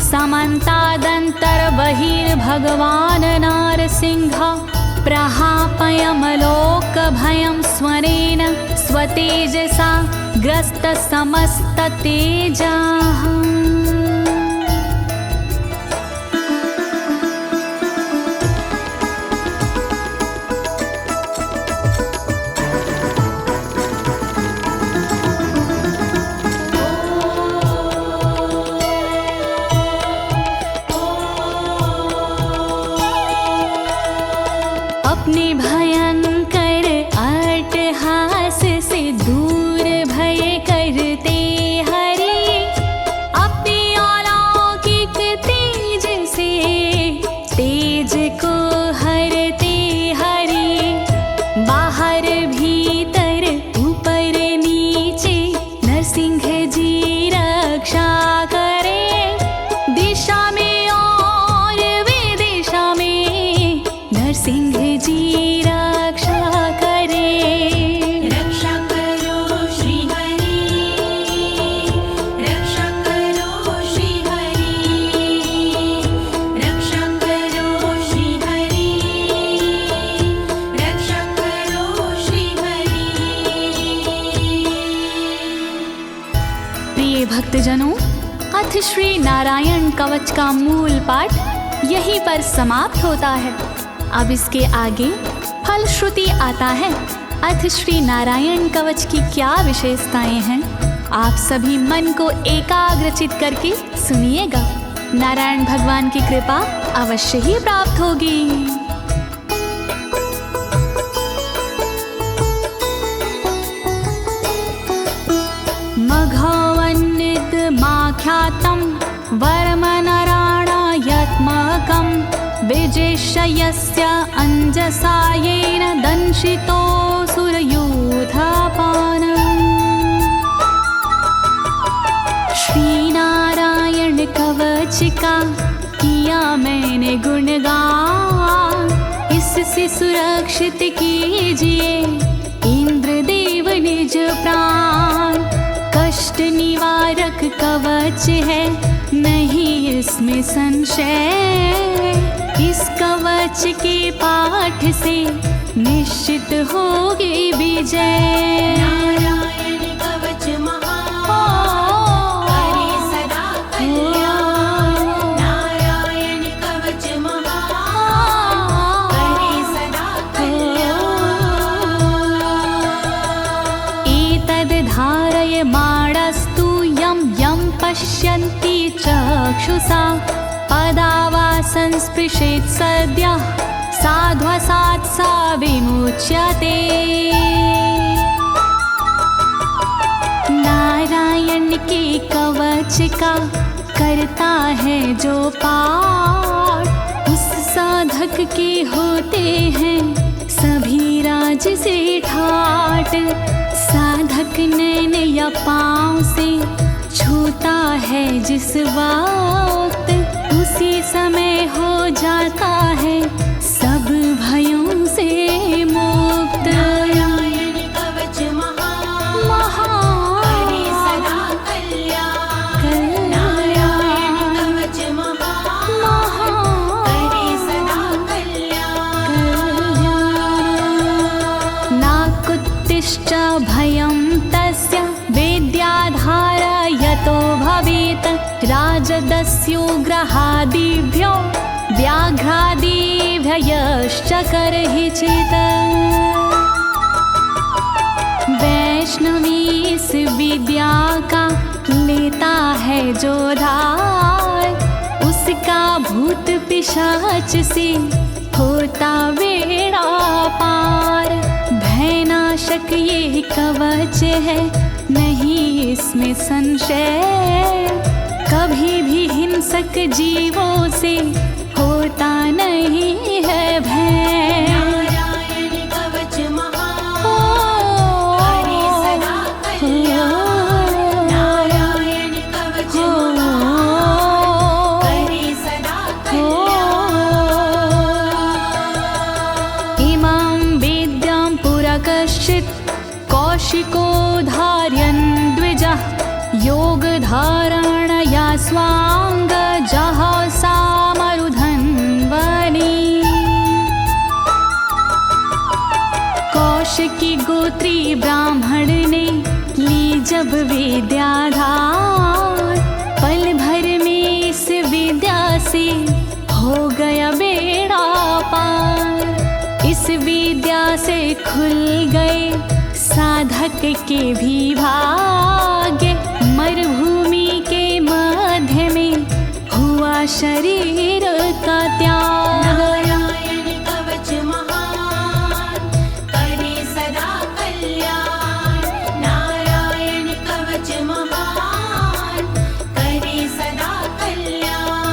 Speaker 1: समन्तादन्तर्बहिर्भगवान् नारसिंहः प्रहापयमलोकभयं स्वरेण स्वतेजसा ग्रस्तसमस्ततेजाः। अपने भयंकर अट्टहास से दूर भय करते हरि अपने अलौकिक तेज से तेज को हरते हरि बाहर भीतर ऊपर नीचे नरसिंह जी रक्षा करे दिशा में और विदिशा में नरसिंह जी रक्षा करे।
Speaker 2: रक्षा करो श्री हरि रक्षा करो श्री हरि रक्षा करो श्री हरि रक्षा करो श्री हरि।
Speaker 1: प्रिय भक्तजनों, अथ श्री नारायण कवच का मूल पाठ यहीं पर समाप्त होता है। अब इसके आगे फलश्रुति आता है। अथ श्री नारायण कवच की क्या विशेषताएं हैं, आप सभी मन को एकाग्रचित करके सुनिएगा। नारायण भगवान की कृपा अवश्य ही प्राप्त होगी। मघवन्नित माख्यातं वर्मनराणायत्मकं विजेशयस्य अंजसायेन दंशितोऽसुरयूथपानम्। श्री नारायण कवच का किया मैंने गुणगान, इससे सुरक्षित कीजिए इंद्रदेव निज प्राण। कष्ट निवारक कवच है नहीं इसमें संशय, इस कवच के पाठ से निश्चित होगी विजय।
Speaker 2: नारायण कवच महान करे सदा कल्याण नारायण कवच महान करे सदा कल्याण।
Speaker 1: एतद् धारय माणस्तु यं यं पश्यन्ति चक्षुषा पदावा संस्पृशेत् सद्यः साध्वसात् सा विमुच्यते। नारायण के कवच का करता है जो पाठ, उस साधक के होते हैं सभी राज से ठाट। साधक नैन या पाँव से छूता है जिस वक्त, उसी समय हो जाता है सब भयों से मुक्त। मत्स्योग्रहादिभ्यो व्याघ्रादिभ्यश्च करहिचित्। वैष्णवी इस विद्या का लेता है जो धार, उसका भूत पिशाच से होता बेड़ा पार। भयनाशक ये कवच है, नहीं इसमें संशय, कभी भी हिंसक जीवों से होता नहीं है भय।
Speaker 2: नारायण कवच महान, करे सदा कल्याण। नारायण कवच महान, करे सदा कल्याण।
Speaker 1: इमां विद्यां पुरा कश्चित् कौशिको धारयन् द्विजः, योगधारणया स्वाङ्गजः सामरुधन्वने। कौशिकी गोत्री ब्राह्मण ने ली जब विद्याधार, पल भर में इस विद्या से हो गया बेड़ा पार। इस विद्या से खुल गए साधक के भी भाग्य, मरुभूमि के मध्य में हुआ शरीर का त्याग।
Speaker 2: नारायण कवच महान, करे सदा कल्याण। नारायण कवच महान, करे सदा कल्याण।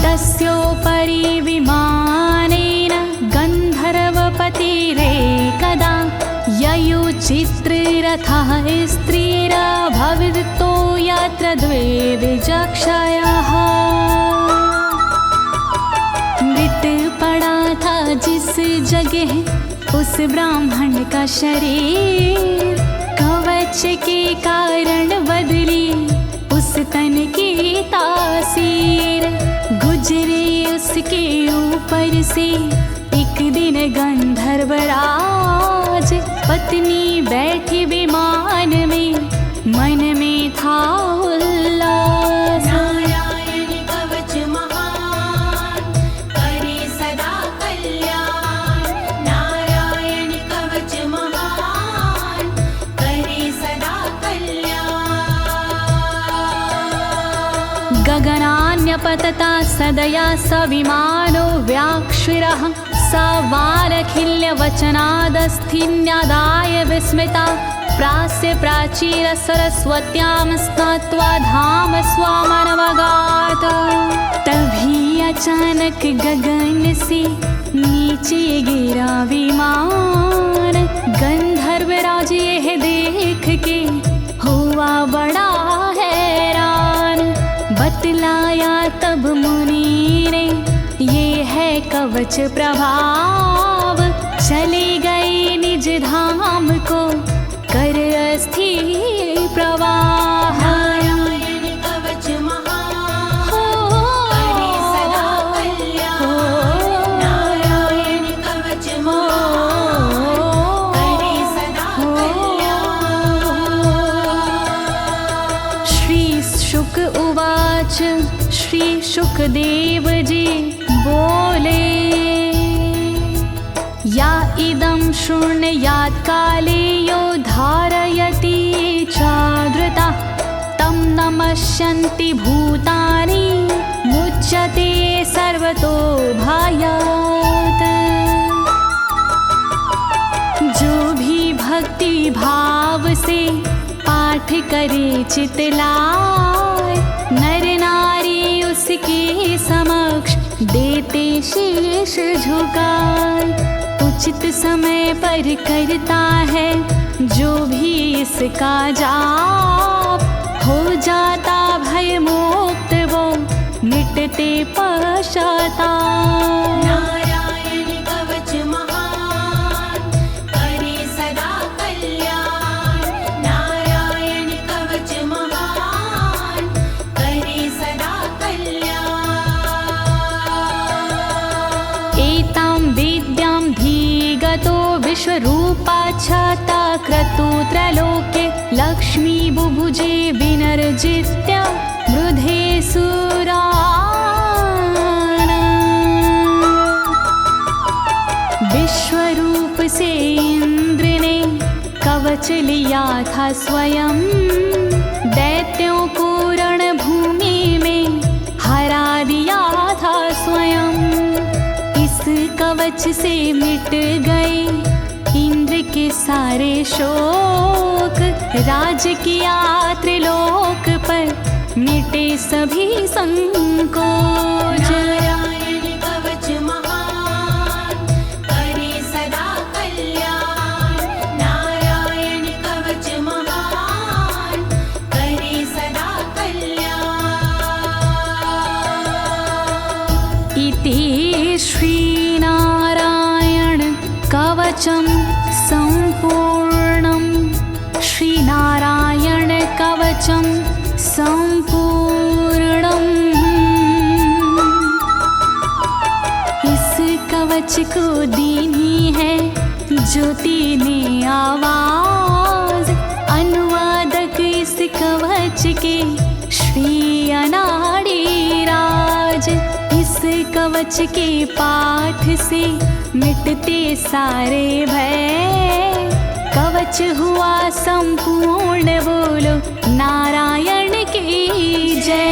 Speaker 1: तस्योपरि विमानेन गन्धर्वपतिरेकदा, ययुचित्ररथः स्त्रीरभवितो यत्र द्वे विचक्षयः। मृत पड़ा था जिस जगह उस ब्राह्मण का शरीर, कवच के कारण बदली उस तन की तासीर। गुजरे उसके ऊपर से एक दिन गंधर्वराज, पत्नी बैठी विमान में, मन में था उल्लास।
Speaker 2: नारायण कवच महान, करे सदा कल्याण। नारायण कवच महान, करे सदा कल्याण।
Speaker 1: गगनान्यपतता सदया स विमानो व्याक्षिरः, स वालखिल्यवचनादस्थिन्यादाय विस्मिता, प्रास्य प्राचीर सरस्वत्यां स्नात्वा धाम स्वामनवगात। तभी अचानक गगन से नीचे गिरा विमान, गंधर्वराज यह देख के हुआ बड़ा हैरान। बतलाया तब मुनि ने, ये है कवच प्रभाव, चले गए निज धाम को कर अस्थिर प्रवाह।
Speaker 2: नारायण कवच महान, करे सदा कल्याण। नारायण कवच महान, करे सदा कल्याण।
Speaker 1: श्री शुक उवाच, श्री शुकदेव जी बोले, या इदं शृणुयात् काले यो धारयति चादृता, तं नमस्यन्ति भूतानि मुच्यते सर्वतो भयात्। जो भी भक्ति भाव से पाठ करे चितलाय, नर नारी उसके समक्ष देते शीश झुकाए। उचित समय पर करता है जो भी इसका जाप, हो जाता भय मुक्त वो मिटते पश्चाताप।
Speaker 2: नारायण कवच महान, करे सदा कल्याण। नारायण कवच महान, करे सदा कल्याण।
Speaker 1: एतां विद्यां धीगतो विश्वरूपाच्छता क्रतु त्रलोके, लक्ष्मी बुभुजे विनर्जित्य मृधे सुराना। विश्वरूप से इंद्र ने कवच लिया था स्वयं, दैत्यों को रणभूमि में हरा दिया था स्वयं। इस कवच से मिट गए इंद्र के सारे शोक, राज किया त्रिलोक पर मिटे सभी संकोच।
Speaker 2: नारायण कवच महान करे सदा कल्याण, नारायण कवच महान करे सदा कल्याण।
Speaker 1: इति श्रीनारायण कवचं सम्पूर्णं, श्रीनारायण कवचं सम्पूर्णम्। इस कवच को दीनी है ज्योति ने आवाज, अनुवादक इस कवच के श्री अनाड़ी राज। इस कवच के पाठ से मिटते सारे भय, कवच हुआ संपूर्ण, बोलो नारायण की जय।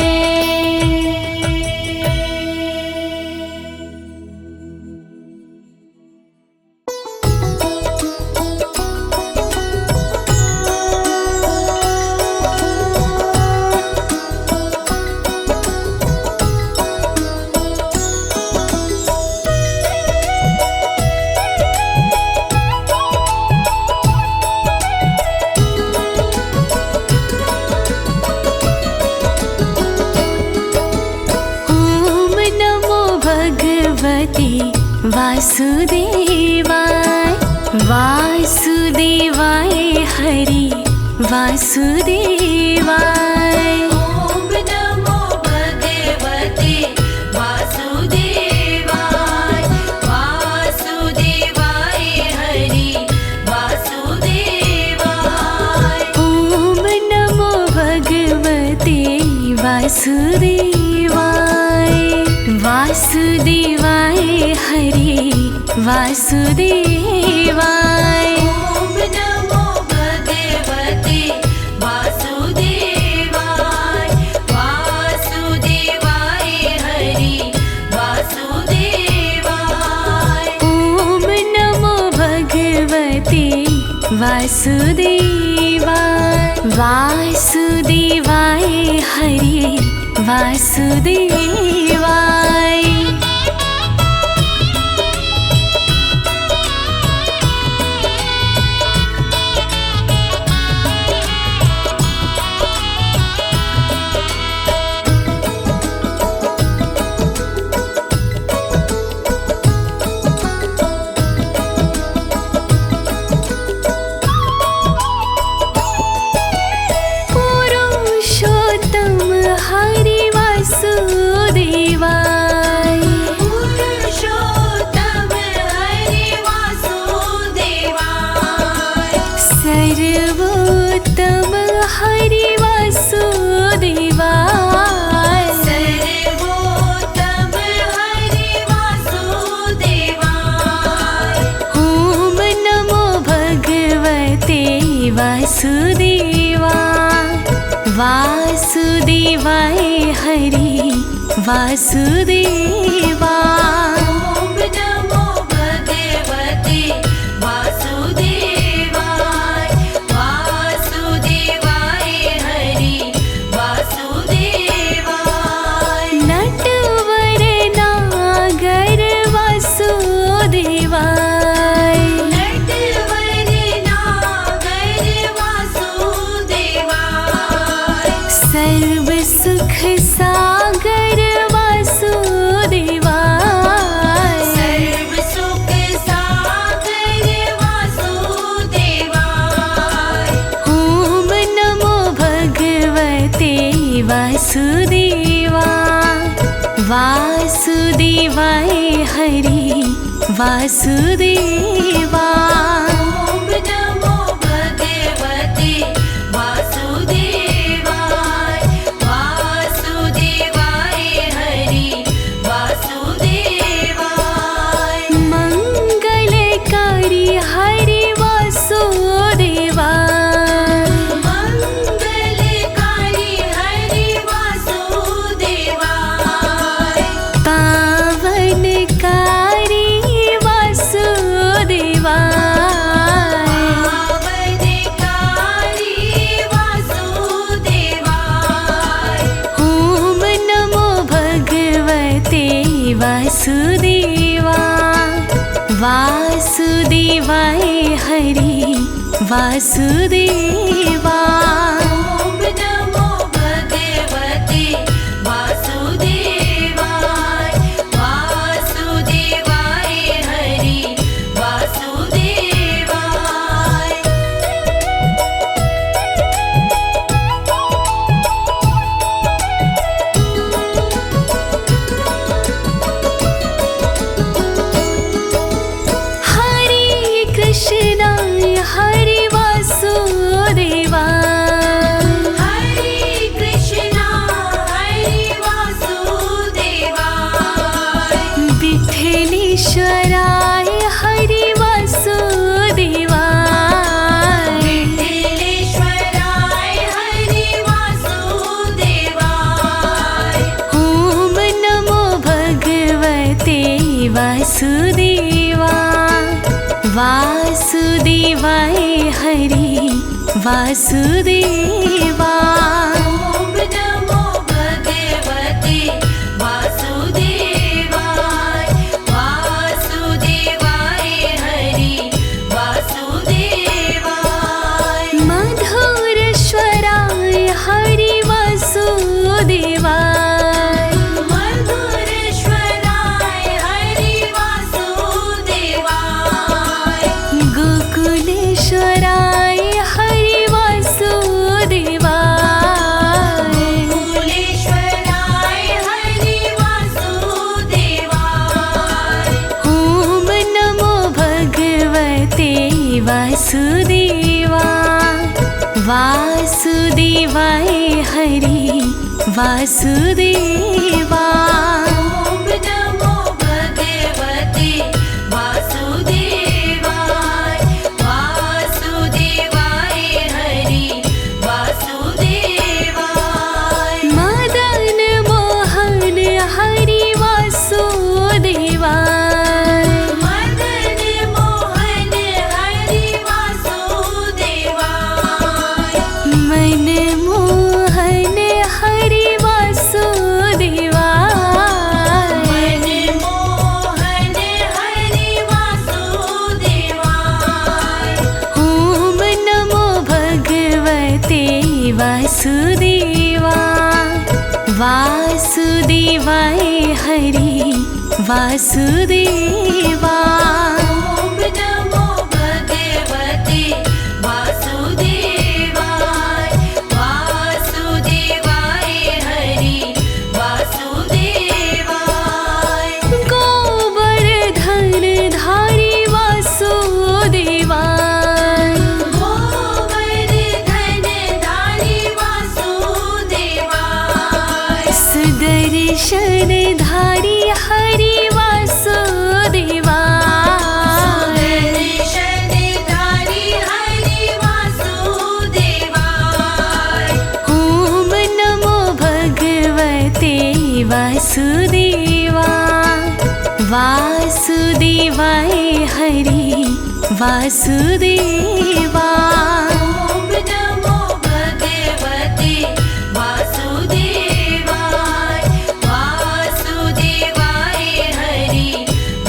Speaker 1: वासुदेवाय वासुदेवाय हरि वासुदेवाय।
Speaker 2: ओम नमो भगवते वासुदेवाय, वासुदेवाय हरि वासुदेवाय।
Speaker 1: ओम नमो भगवते वासुदेवाय, वासुदेवाय हरि वासुदेवाय।
Speaker 2: ओम नमो भगवते वासुदेवाय, वासुदेवाय हरि वासुदेवाय।
Speaker 1: ओम नमो भगवते वासुदेवाय, वासुदेवाय हरि वासुदेवाय। वासुदेवाय हरि वासुदेवा।
Speaker 2: ओम नमो भगवते वासुदेवाय, वासुदेवाय हरि वासुदेवाय।
Speaker 1: नटवर नागर वासुदेवाय,
Speaker 2: नटवर नागर वासुदेवाय।
Speaker 1: सर्व सुख सागर वासुदेवाय,
Speaker 2: सर्व सुख सागर वासुदेवाय।
Speaker 1: ओम नमो भगवते वासुदेवा, वासुदेवाय हरि वासुदेवा।
Speaker 2: ओम नमो भगवते वासुदेवाय,
Speaker 1: वासुदेवा वासुदेवाय हरि वासुदेवा।
Speaker 2: ॐ नमो भगवते वासुदेवाय वासुदेवाय हरि वासुदेवाय।
Speaker 1: हरे कृष्णाय हरि वासुदेवा
Speaker 2: हरे कृष्णा हरे वासुदेवाय।
Speaker 1: विठ्ठलेश्वराय हरि वासुदेवा
Speaker 2: विठ्ठलेश्वराय हरे वासुदेवाय।
Speaker 1: ॐ नमो भगवते वासुदेवा वासुदेवाय हरि वासुदेवा।
Speaker 2: ॐ नमो भगवते वासुदेवाय वासुदेवाय हरि वासुदेवाय।
Speaker 1: मधुरेश्वराय हरि वासुदेवा
Speaker 2: मधुरेश्वराय हरि वासुदेवाय।
Speaker 1: गोकुलेश्वराय हरि वासुदेवा
Speaker 2: कुलेश्वराय हरि वासुदेवाय।
Speaker 1: ॐ नमो भगवते वासुदेवा वासुदेवाय हरि वासुदेवा।
Speaker 2: ॐ नमो भगवते वासुदेवाय वासुदेवाय हरि वासुदेवाय।
Speaker 1: मदन मोहन हरि वासुदेवा
Speaker 2: मदन मोहन हरि वासुदेवाय।
Speaker 1: मनमोहन हरि वासुदेवा
Speaker 2: मनमोहन हरि वासुदेवाय।
Speaker 1: ॐ नमो भगवते वासुदेवा वासुदेवाय हरि वासुदेवा।
Speaker 2: ॐ नमो भगवते वासुदेवाय वासुदेवाय हरि वासुदेवाय।
Speaker 1: गोवर्धन धारी वासुदेवा
Speaker 2: गोवर्धन धारी वासुदेवाय।
Speaker 1: सुदर्शन धारी हरि वासुदेवा
Speaker 2: सुदर्शन धारी हरि वासुदेवाय।
Speaker 1: ॐ नमो भगवते वासुदेवा वासुदेवाय हरि वासुदेवा।
Speaker 2: ॐ नमो भगवते वासुदेवाय वासुदेवाय हरि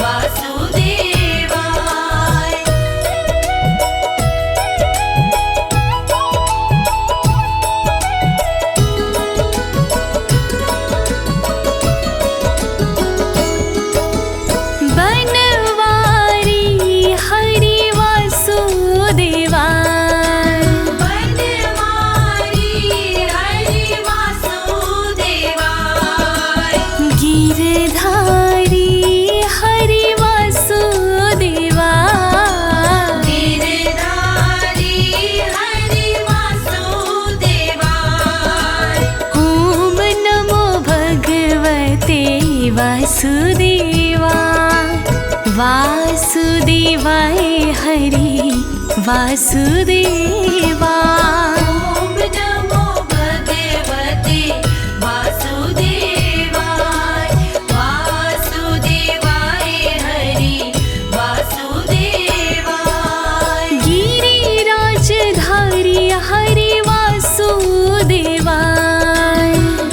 Speaker 2: वासुदेवाय।
Speaker 1: बनवारी हरि वासुदेवा
Speaker 2: बनवारी हरि वासुदेवाय।
Speaker 1: गिरधारी हरि वासुदेवा
Speaker 2: गिरधारी हरि वासुदेवाय।
Speaker 1: ॐ नमो भगवते वासुदेवा वासुदेवाय हरि वासुदेवा।
Speaker 2: ॐ नमो भगवते वासुदेवाय वासुदेवाय हरि वासुदेवाय।
Speaker 1: गिरिराजधारी हरि वासुदेवा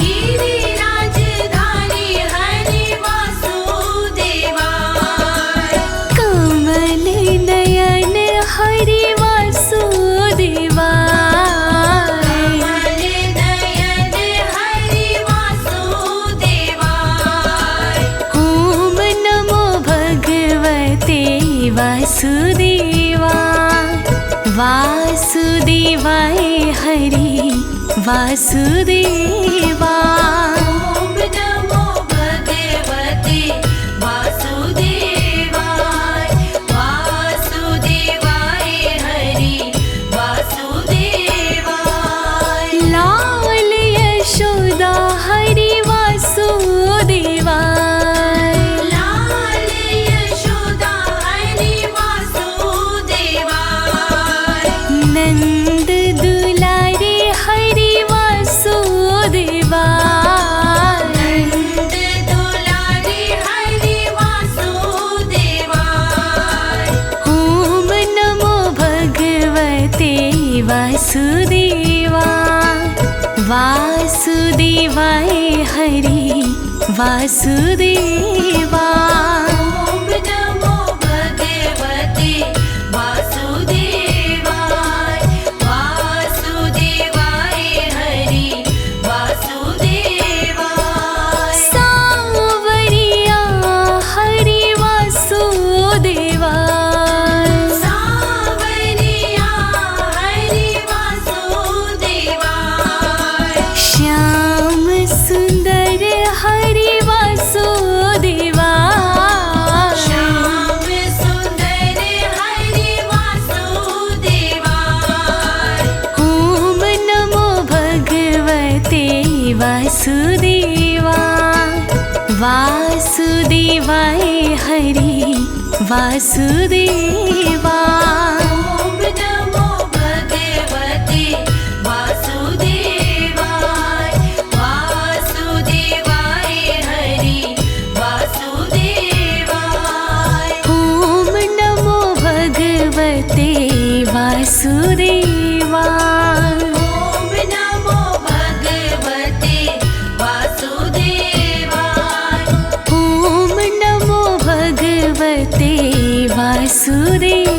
Speaker 2: गिरिराजधारी हरि वासुदेवाय।
Speaker 1: वासुदेवाय हरि वासुदेवा।
Speaker 2: ॐ नमो भगवते वासुदेवाय वासुदेवाय हरि वासुदेवाय।
Speaker 1: लाल यशोदा हरि वासुदेवाय।
Speaker 2: लाल यशोदा हरि वासुदेवाय।
Speaker 1: नंद दुलारे हरि वासुदेवाय।
Speaker 2: नंद दुलारे हरि वासुदेवाय।
Speaker 1: ओम नमो भगवते वासुदेवा। वासुदेवाय हरि वासुदेवा।
Speaker 2: ॐ नमो भगवते वासुदेवाय वासुदेवाय हरि वासुदेवाय।
Speaker 1: सावरिया हरि वासुदेवाय।
Speaker 2: सावरिया हरि वासुदेवाय।
Speaker 1: श्याम सुंदर हरि वासुदेवाय।
Speaker 2: श्याम सुंदर हरि वासुदेवाय।
Speaker 1: ओम नमो भगवते वासुदेवा। वासुदेवाय हरि वासुदेवा।
Speaker 2: ॐ नमो भगवते वासुदेवाय वासुदेवाय हरि वासुदेवाय।
Speaker 1: ओम नमो भगवते वासुदेवा।
Speaker 2: ॐ नमो भगवते वासुदेवाय।
Speaker 1: ओम नमो भगवते वासुदेवा।